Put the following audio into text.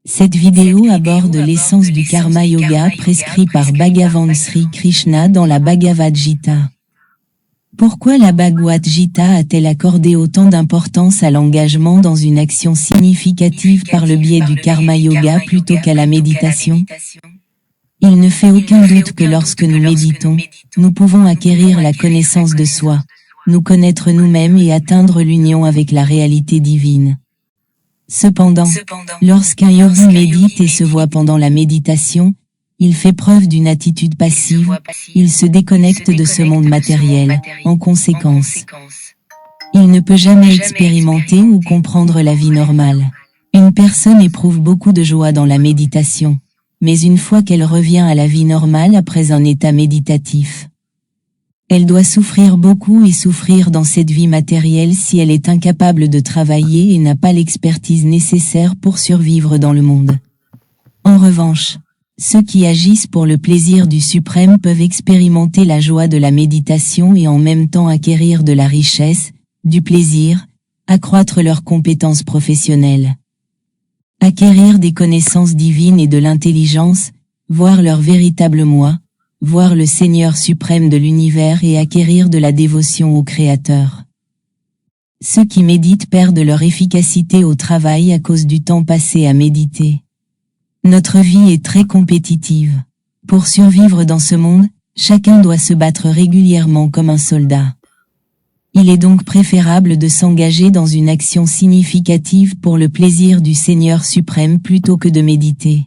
Cette vidéo aborde l'essence du karma yoga prescrit par Bhagavan Sri Krishna dans la Bhagavad Gita. Pourquoi la Bhagavad Gita a-t-elle accordé autant d'importance à l'engagement dans une action significative par le biais du karma yoga plutôt qu'à la méditation? Il ne fait aucun doute que lorsque nous méditons, nous pouvons acquérir la connaissance de soi, nous connaître nous-mêmes et atteindre l'union avec la réalité divine. Cependant, lorsqu'un yogi médite et se voit pendant la méditation, il fait preuve d'une attitude passive, il se déconnecte de ce monde matériel, en conséquence. Il ne peut jamais expérimenter ou comprendre la vie normale. Une personne éprouve beaucoup de joie dans la méditation, mais une fois qu'elle revient à la vie normale après un état méditatif, elle doit souffrir beaucoup et souffrir dans cette vie matérielle si elle est incapable de travailler et n'a pas l'expertise nécessaire pour survivre dans le monde. En revanche, ceux qui agissent pour le plaisir du suprême peuvent expérimenter la joie de la méditation et en même temps acquérir de la richesse, du plaisir, accroître leurs compétences professionnelles, acquérir des connaissances divines et de l'intelligence, voir leur véritable moi, voir le Seigneur suprême de l'univers et acquérir de la dévotion au Créateur. Ceux qui méditent perdent leur efficacité au travail à cause du temps passé à méditer. Notre vie est très compétitive. Pour survivre dans ce monde, chacun doit se battre régulièrement comme un soldat. Il est donc préférable de s'engager dans une action significative pour le plaisir du Seigneur suprême plutôt que de méditer.